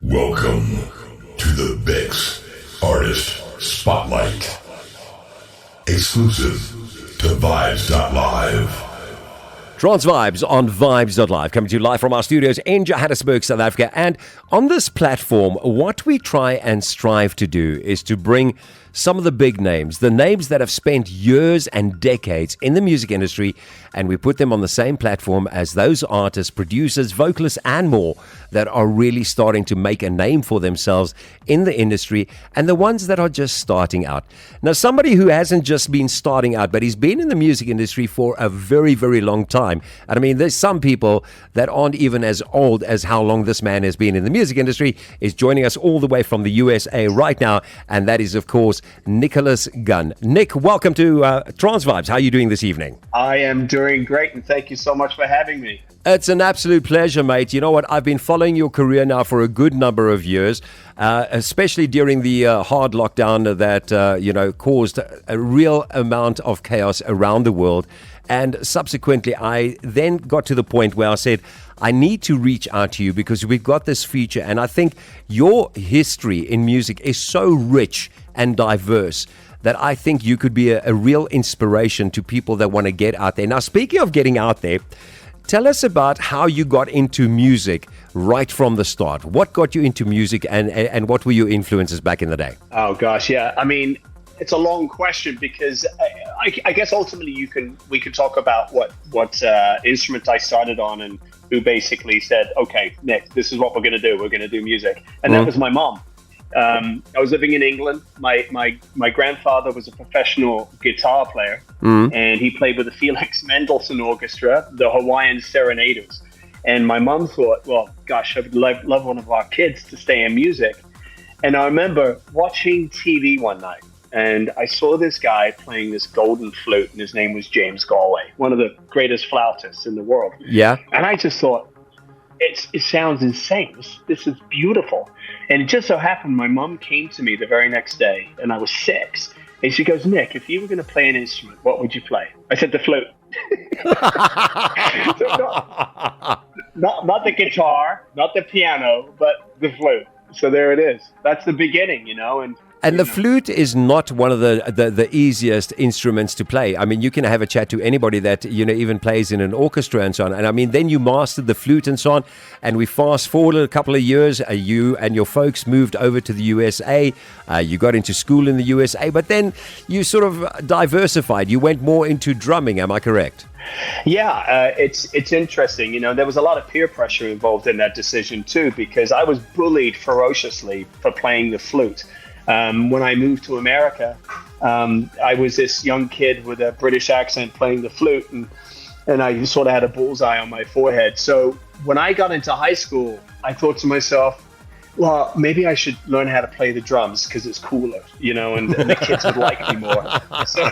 Welcome to the BiXX Artist Spotlight. Exclusive to Vibes.live. Trance Vibes on Vibes.live, coming to you live from our studios in Johannesburg, South Africa. And on this platform, what we try and strive to do is to bring some of the big names, the names that have spent years and decades in the music industry, and we put them on the same platform as those artists, producers, vocalists, and more that are really starting to make a name for themselves in the industry, and the ones that are just starting out. Now, somebody who hasn't just been starting out, but he's been in the music industry for a very, very long time. And I mean, there's some people that aren't even as old as how long this man has been in the music industry, is joining us all the way from the USA right now, and that is, of course, Nicholas Gunn. Nick, welcome to Trance Vibes. How are you doing this evening? I am doing great, and thank you so much for having me. It's an absolute pleasure, mate. You know what? I've been following your career now for a good number of years, especially during the hard lockdown that, caused a real amount of chaos around the world. And subsequently, I then got to the point where I said, I need to reach out to you because we've got this feature. And I think your history in music is so rich and diverse that I think you could be a real inspiration to people that want to get out there. Now, speaking of getting out there, tell us about how you got into music right from the start. What got you into music and what were your influences back in the day? Oh, gosh, yeah. I mean, it's a long question because I guess ultimately we could talk about what instrument I started on and who basically said, okay, Nick, this is what we're going to do. We're going to do music. And that was my mom. I was living in England. My grandfather was a professional guitar player, and he played with the Felix Mendelssohn Orchestra, the Hawaiian Serenaders. And my mom thought, well, gosh, I would love one of our kids to stay in music. And I remember watching TV one night, and I saw this guy playing this golden flute, and his name was James Galway, one of the greatest flautists in the world. Yeah. And I just thought, it sounds insane. This is beautiful. And it just so happened my mom came to me the very next day, and I was 6. And she goes, Nick, if you were going to play an instrument, what would you play? I said, the flute. So not the guitar, not the piano, but the flute. So there it is. That's the beginning, And the flute is not one of the easiest instruments to play. I mean, you can have a chat to anybody that, even plays in an orchestra and so on. And I mean, then you mastered the flute and so on. And we fast forward a couple of years, you and your folks moved over to the USA. You got into school in the USA, but then you sort of diversified. You went more into drumming. Am I correct? Yeah, it's interesting. There was a lot of peer pressure involved in that decision too, because I was bullied ferociously for playing the flute. When I moved to America, I was this young kid with a British accent playing the flute, and I sort of had a bullseye on my forehead. So when I got into high school, I thought to myself, well, maybe I should learn how to play the drums because it's cooler, and the kids would like me more. So,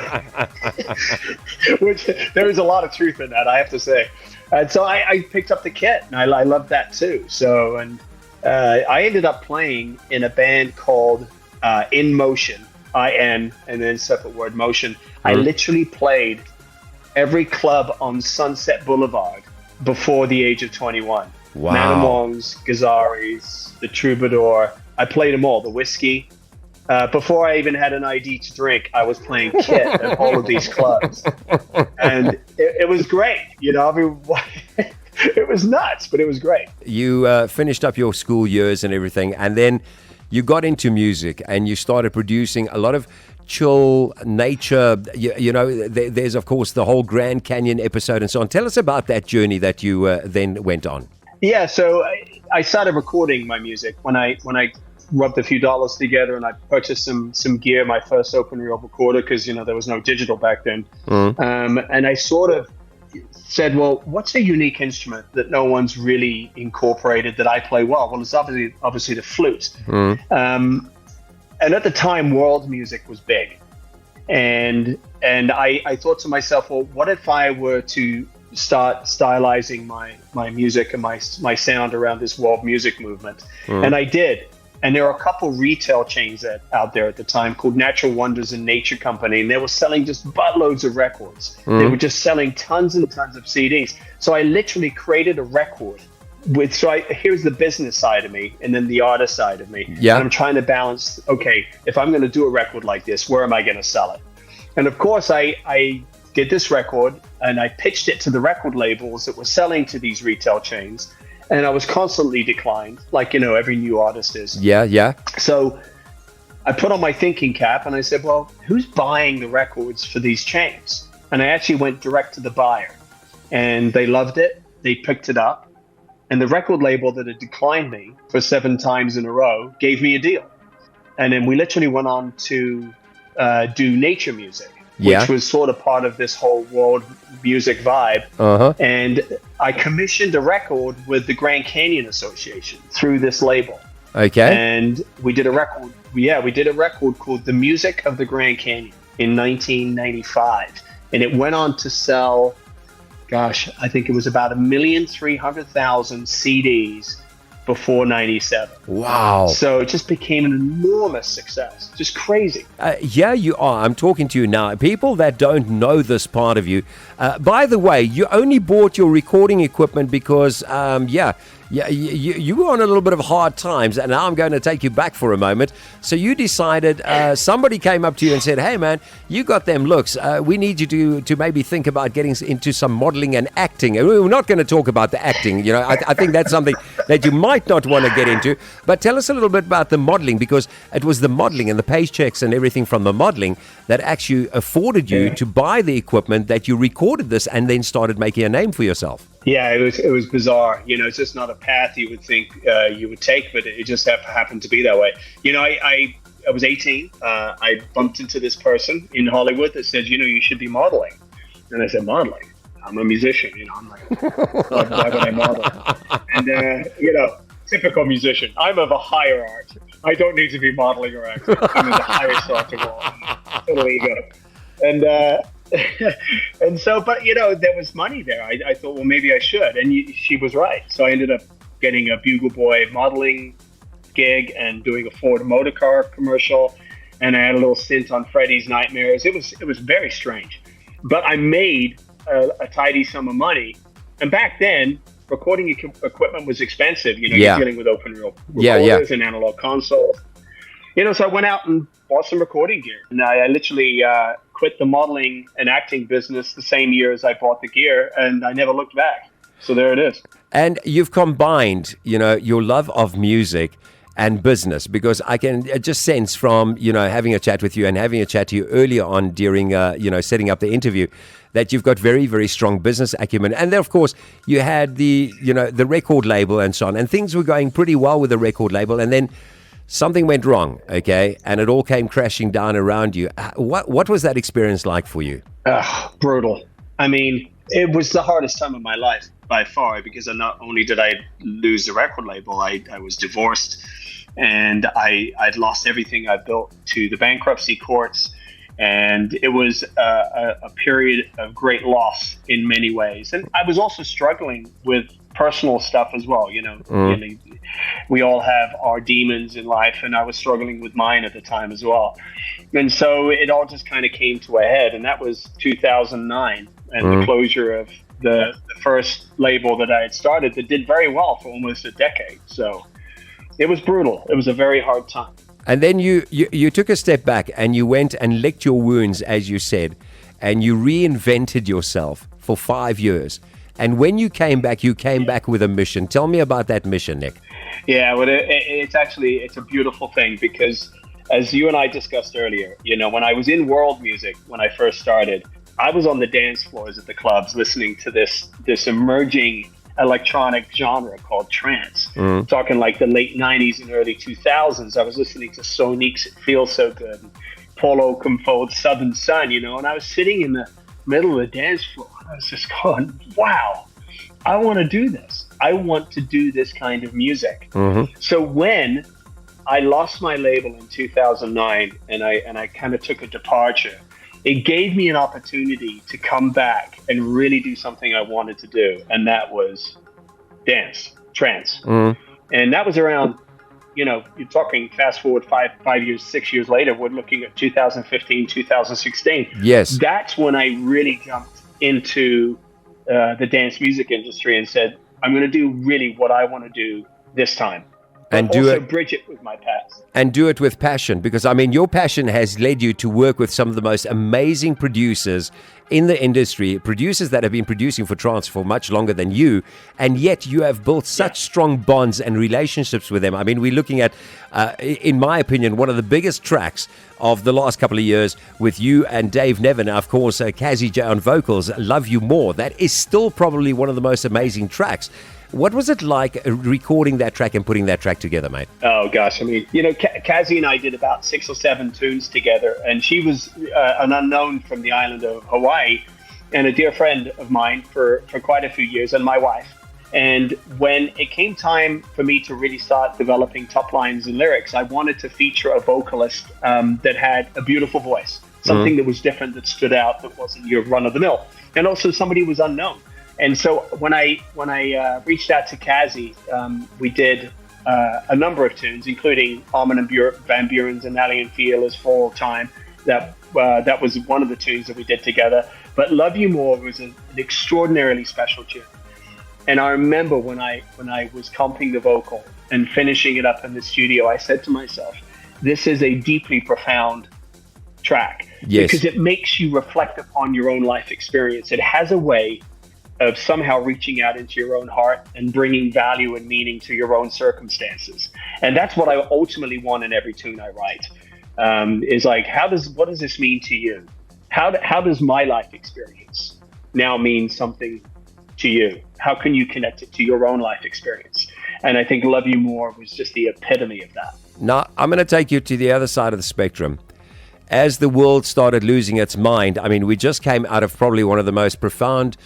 which there is a lot of truth in that, I have to say. And so I picked up the kit, and I loved that too. So, and I ended up playing in a band called In Motion, IN, and then separate word Motion. I literally played every club on Sunset Boulevard before the age of 21. Wow. Manamong's, Gazzari's, the Troubadour. I played them all, the Whiskey. Before I even had an ID to drink, I was playing kit at all of these clubs. And it was great, I mean, it was nuts, but it was great. You finished up your school years and everything, and then you got into music and you started producing a lot of chill nature. There's, of course, the whole Grand Canyon episode and so on. Tell us about that journey that you then went on. Yeah, so I started recording my music when I rubbed a few dollars together and I purchased some gear, my first open reel recorder, because, there was no digital back then. And I sort of said, well, what's a unique instrument that no one's really incorporated that I play well? Well, it's obviously the flute. And at the time, world music was big. And I thought to myself, well, what if I were to start stylizing my music and my sound around this world music movement? And I did. And there were a couple retail chains out there at the time called Natural Wonders and Nature Company, and they were selling just buttloads of records. They were just selling tons and tons of CDs. So I literally created a record here's the business side of me and then the artist side of me. Yeah. And I'm trying to balance, okay, if I'm going to do a record like this, where am I going to sell it? And of course, I did this record and I pitched it to the record labels that were selling to these retail chains. And I was constantly declined, like, every new artist is. Yeah. So I put on my thinking cap and I said, well, who's buying the records for these chains? And I actually went direct to the buyer. And they loved it. They picked it up. And the record label that had declined me for 7 times in a row gave me a deal. And then we literally went on to do nature music, which was sort of part of this whole world music vibe. And I commissioned a record with the Grand Canyon Association through this label. Okay. And we did a record. Yeah, we did a record called The Music of the Grand Canyon in 1995. And it went on to sell, gosh, I think it was about 1,300,000 CDs before 97. Wow. So it just became an enormous success. Just crazy. Yeah, you are. I'm talking to you now. People that don't know this part of you. By the way, you only bought your recording equipment because, you were on a little bit of hard times, and now I'm going to take you back for a moment. So you decided, somebody came up to you and said, hey, man, you got them looks. We need you to maybe think about getting into some modeling and acting. We're not going to talk about the acting. I think that's something that you might not want to get into. But tell us a little bit about the modeling, because it was the modeling and the paychecks and everything from the modeling that actually afforded you to buy the equipment that you recorded this and then started making a name for yourself. Yeah, it was bizarre. It's just not a path you would think you would take, but it just happened to be that way. I was 18. I bumped into this person in Hollywood that said, you should be modeling. And I said, modeling? I'm a musician. I'm like, why would I model? And, typical musician. I'm of a higher art. I don't need to be modeling or acting. I'm in the highest art of all. Total ego. And and so, but there was money there. I thought, well, maybe I should. And she was right. So I ended up getting a Bugle Boy modeling gig and doing a Ford Motor Car commercial. And I had a little stint on Freddie's Nightmares. It was very strange, but I made a tidy sum of money. And back then, recording equipment was expensive. You're dealing with open reel recorders and analog consoles. So I went out and bought some recording gear. And I literally quit the modeling and acting business the same year as I bought the gear, and I never looked back. So there it is. And you've combined, your love of music and business, because I can just sense from, having a chat with you and having a chat to you earlier on during, setting up the interview, that you've got very, very strong business acumen. And then, of course, you had the record label and so on, and things were going pretty well with the record label. And then something went wrong, okay? And it all came crashing down around you. What was that experience like for you? Brutal. I mean, it was the hardest time of my life by far, because not only did I lose the record label, I was divorced, and I'd lost everything I built to the bankruptcy courts. And it was a period of great loss in many ways. And I was also struggling with personal stuff as well. We all have our demons in life, and I was struggling with mine at the time as well. And so it all just kind of came to a head, and that was 2009, and the closure of the first label that I had started that did very well for almost a decade. So it was brutal. It was a very hard time. And then you took a step back and you went and licked your wounds, as you said, and you reinvented yourself for 5 years. And when you came back with a mission. Tell me about that mission, Nick. Yeah, well, it's a beautiful thing, because as you and I discussed earlier, when I was in world music, when I first started, I was on the dance floors at the clubs listening to this emerging electronic genre called trance. Talking like the late 90s and early 2000s. I was listening to Sonique's It Feels So Good, and Paulo Comfold's Southern Sun, and I was sitting in the middle of the dance floor. I was just going, wow, I want to do this. I want to do this kind of music. So when I lost my label in 2009 and I kind of took a departure, it gave me an opportunity to come back and really do something I wanted to do. And that was trance. And that was around, you're talking fast forward 5 years, 6 years later, we're looking at 2015, 2016. Yes. That's when I really jumped into the dance music industry and said, I'm going to do really what I want to do this time. And do also bridge it with my past. And do it with passion, because I mean, your passion has led you to work with some of the most amazing producers in the industry, producers that have been producing for trance for much longer than you, and yet you have built such strong bonds and relationships with them. I mean, we're looking at, in my opinion, one of the biggest tracks of the last couple of years with you and Dave Nevin, of course, Kazzy J on vocals, Love You More. That is still probably one of the most amazing tracks. What was it like recording that track and putting that track together, mate? Oh, gosh. I mean, Kazzy and I did about 6 or 7 tunes together, and she was an unknown from the island of Hawaii and a dear friend of mine for quite a few years, and my wife. And when it came time for me to really start developing top lines and lyrics, I wanted to feature a vocalist that had a beautiful voice, something that was different, that stood out, that wasn't your run-of-the-mill, and also somebody who was unknown. And so when I reached out to Kazzy, we did a number of tunes, including Armin and Van Buren's and Alien Feelers for All Time. That was one of the tunes that we did together. But Love You More was an extraordinarily special tune. And I remember when I was comping the vocal and finishing it up in the studio, I said to myself, this is a deeply profound track. Yes. Because it makes you reflect upon your own life experience. It has a way of somehow reaching out into your own heart and bringing value and meaning to your own circumstances. And that's what I ultimately want in every tune I write, is like, what does this mean to you? How does my life experience now mean something to you? How can you connect it to your own life experience? And I think Love You More was just the epitome of that. Now, I'm going to take you to the other side of the spectrum. As the world started losing its mind, I mean, we just came out of probably one of the most profound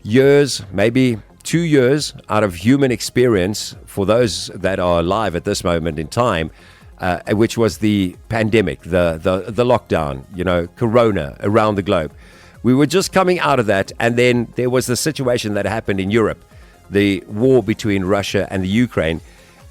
years, maybe 2 years out of human experience for those that are alive at this moment in time, which was the pandemic, the lockdown, Corona around the globe. We were just coming out of that, and then there was the situation that happened in Europe, the war between Russia and the Ukraine,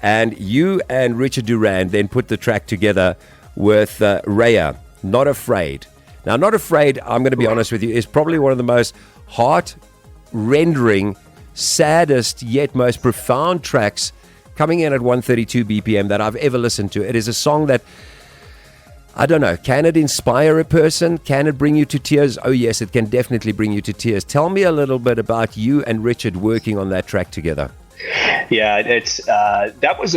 and you and Richard Durand then put the track together with Raya, Not Afraid. Now, Not Afraid, I'm going to be honest with you, is probably one of the most heart-rendering, saddest, yet most profound tracks coming in at 132 BPM that I've ever listened to. It is a song that, I don't know, can it inspire a person? Can it bring you to tears? Oh, yes, it can definitely bring you to tears. Tell me a little bit about you and Richard working on that track together. Yeah, it's that was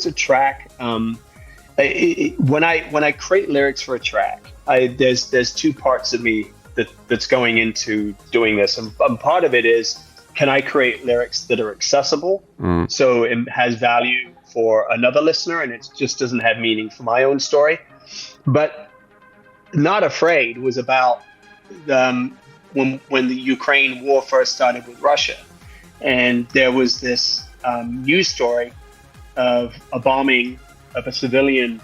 a track. When I create lyrics for a track, there's 2 parts of me that's going into doing this, and part of it is, can I create lyrics that are accessible, so it has value for another listener, and it just doesn't have meaning for my own story. But Not Afraid was about when the Ukraine war first started with Russia, and there was this news story of a bombing of a civilian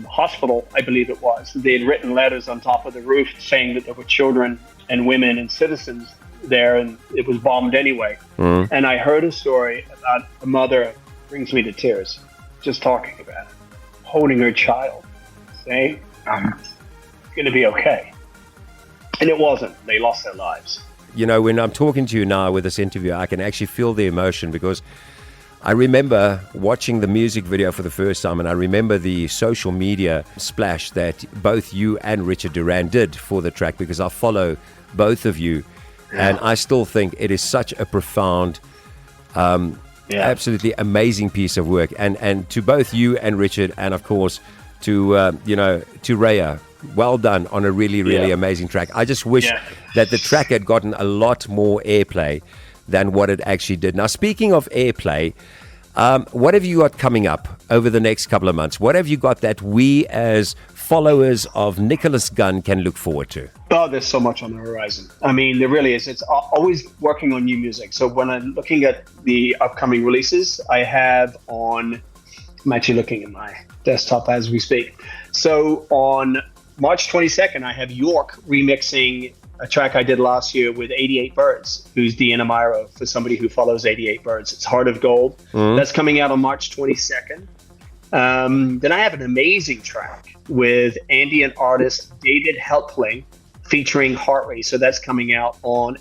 hospital, I believe it was. They had written letters on top of the roof saying that there were children and women and citizens there, and it was bombed anyway. And I heard a story about a mother, brings me to tears, just talking about it, holding her child, saying, it's going to be okay. And it wasn't. They lost their lives. When I'm talking to you now with this interview, I can actually feel the emotion, because I remember watching the music video for the first time, and I remember the social media splash that both you and Richard Durand did for the track, because I follow both of you, and I still think it is such a profound, absolutely amazing piece of work. And to both you and Richard, and of course to Raya, well done on a really, really amazing track. I just wish that the track had gotten a lot more airplay than what it actually did. Now, speaking of airplay, what have you got coming up over the next couple of months? What have you got that we as followers of Nicholas Gunn can look forward to? Oh, there's so much on the horizon. I mean, there really is. It's always working on new music. So when I'm looking at the upcoming releases, I'm actually looking at my desktop as we speak. So on March 22nd, I have York remixing a track I did last year with 88 Birds, who's Deanna Myro, for somebody who follows 88 Birds. It's Heart of Gold. That's coming out on March 22nd. Then I have an amazing track with ambient artist David Helpling featuring Heart Rate. So that's coming out on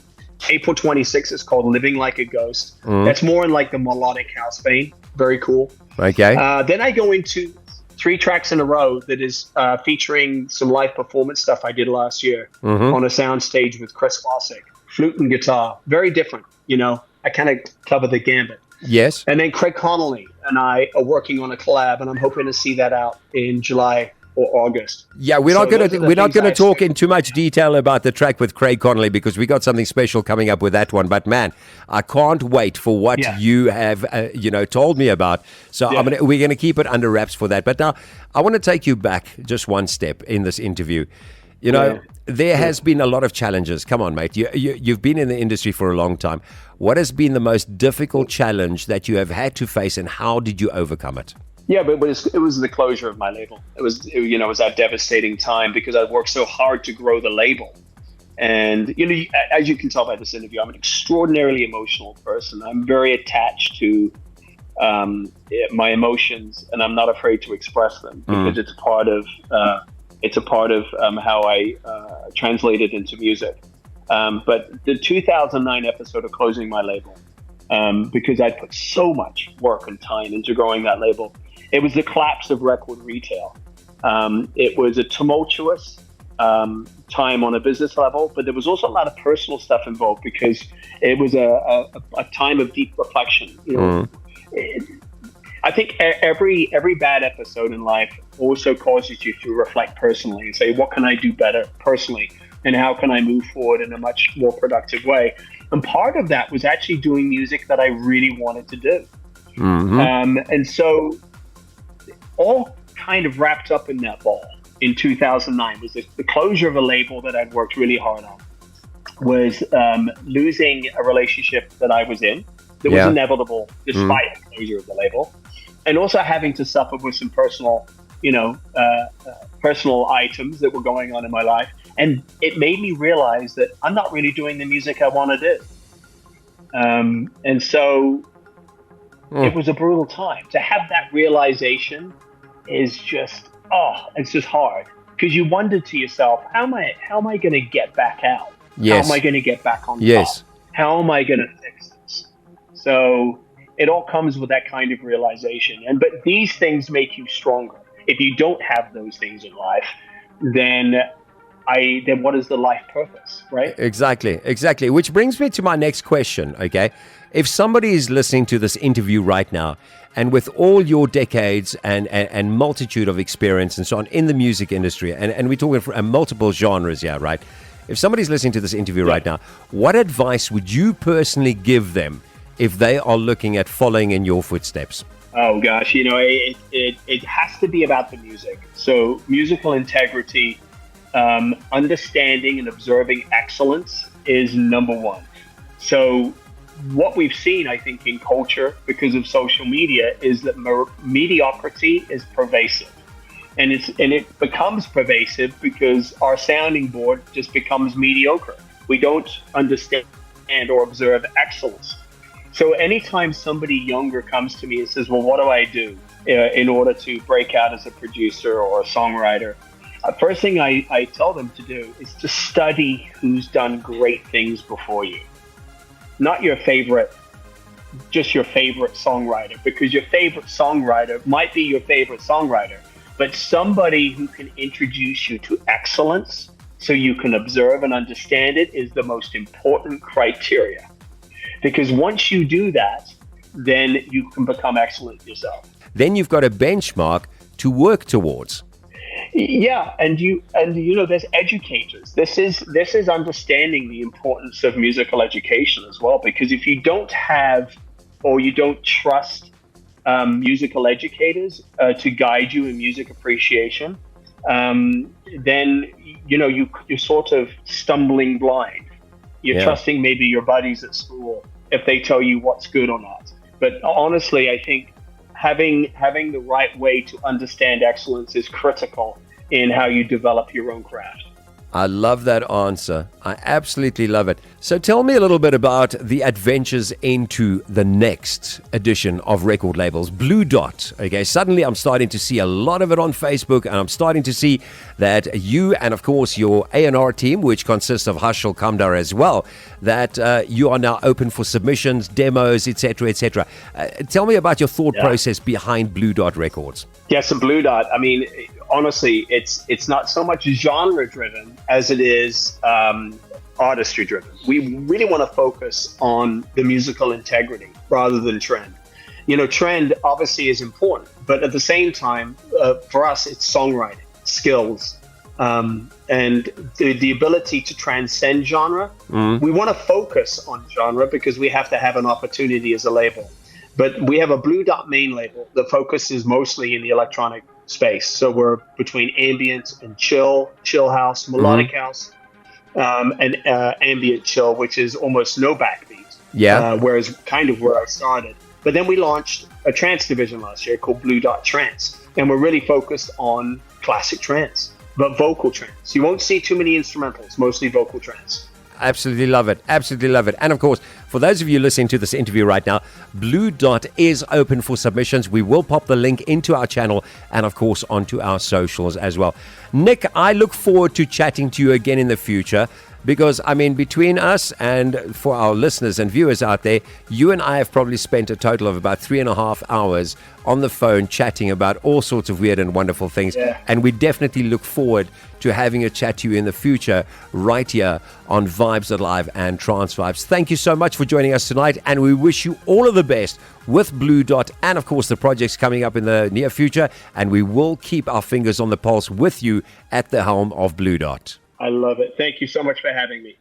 April 26th is called Living Like a Ghost. That's more in like the melodic house vein. Very cool. Okay. Then I go into 3 tracks in a row that is featuring some live performance stuff I did last year on a sound stage with Chris Fossick, flute and guitar. Very different, you know. I kind of cover the gambit. Yes. And then Craig Connolly and I are working on a collab, and I'm hoping to see that out in July or August. Yeah, we're not going to talk in too much detail about the track with Craig Connolly because we got something special coming up with that one. But man, I can't wait for what you have told me about. So we're going to keep it under wraps for that. But now I want to take you back just one step in this interview. You know, there has been a lot of challenges. Come on, mate. You've been in the industry for a long time. What has been the most difficult challenge that you have had to face, and how did you overcome it? Yeah, but it was the closure of my label. It was that devastating time because I worked so hard to grow the label. And, as you can tell by this interview, I'm an extraordinarily emotional person. I'm very attached to my emotions, and I'm not afraid to express them because it's a part of how I translate it into music. But the 2009 episode of closing my label, because I put so much work and time into growing that label, it was the collapse of record retail. It was a tumultuous time on a business level, but there was also a lot of personal stuff involved because it was a time of deep reflection. I think every bad episode in life also causes you to reflect personally and say, what can I do better personally? And how can I move forward in a much more productive way? And part of that was actually doing music that I really wanted to do. And so all kind of wrapped up in that ball in 2009 was the closure of a label that I'd worked really hard on, was losing a relationship that I was in that was inevitable despite the closure of the label, and also having to suffer with some personal items that were going on in my life. And it made me realize that I'm not really doing the music I want to do. And so it was a brutal time. To have that realization is just, it's just hard. Because you wonder to yourself, how am I going to get back out? Yes. How am I going to get back on top? How am I going to fix this? So it all comes with that kind of realization. But these things make you stronger. If you don't have those things in life, then what is the life purpose, right? Exactly. Which brings me to my next question, okay? If somebody is listening to this interview right now, and with all your decades and multitude of experience and so on in the music industry, and we're talking from multiple genres here, right? If somebody's listening to this interview right now, what advice would you personally give them if they are looking at following in your footsteps? Oh gosh, it has to be about the music. So musical integrity, understanding and observing excellence is number one. So what we've seen, I think, in culture because of social media is that mediocrity is pervasive. And it becomes pervasive because our sounding board just becomes mediocre. We don't understand or observe excellence. So anytime somebody younger comes to me and says, well, what do I do in order to break out as a producer or a songwriter? First thing I tell them to do is to study who's done great things before you. Not just your favorite songwriter, because your favorite songwriter might be your favorite songwriter, but somebody who can introduce you to excellence so you can observe and understand it is the most important criteria. Because once you do that, then you can become excellent yourself. Then you've got a benchmark to work towards. Yeah, and there's educators. This is understanding the importance of musical education as well. Because if you don't have or you don't trust musical educators to guide you in music appreciation, then you're sort of stumbling blind. You're trusting maybe your buddies at school if they tell you what's good or not. But honestly, I think having the right way to understand excellence is critical in how you develop your own craft. I love that answer. I absolutely love it. So tell me a little bit about the adventures into the next edition of record labels, Blue Dot. Okay, suddenly I'm starting to see a lot of it on Facebook, and I'm starting to see that you and, of course, your A&R team, which consists of Hashel Kamdar as well, that you are now open for submissions, demos, etc., etc. Tell me about your thought process behind Blue Dot Records. Yeah, so Blue Dot, I mean, honestly, it's not so much genre driven as it is artistry driven. We really want to focus on the musical integrity rather than trend. You know, trend obviously is important, but at the same time, for us, it's songwriting, skills, and the ability to transcend genre. We want to focus on genre because we have to have an opportunity as a label. But we have a Blue Dot main label that focuses mostly in the electronic space. So we're between ambient and chill house, melodic house, and ambient chill, which is almost no backbeat. Yeah. Whereas kind of where I started. But then we launched a trance division last year called Blue Dot Trance. And we're really focused on classic trance, but vocal trance. You won't see too many instrumentals, mostly vocal trance. Absolutely love it. Absolutely love it. And of course, for those of you listening to this interview right now, Blue Dot is open for submissions. We will pop the link into our channel and, of course, onto our socials as well. Nick, I look forward to chatting to you again in the future because, I mean, between us and for our listeners and viewers out there, you and I have probably spent a total of about 3.5 hours on the phone chatting about all sorts of weird and wonderful things. Yeah. And we definitely look forward to having a chat to you in the future right here on Vibes.live and Trance Vibes. Thank you so much for joining us tonight, and we wish you all of the best with Blue Dot and, of course, the projects coming up in the near future, and we will keep our fingers on the pulse with you at the helm of Blue Dot. I love it. Thank you so much for having me.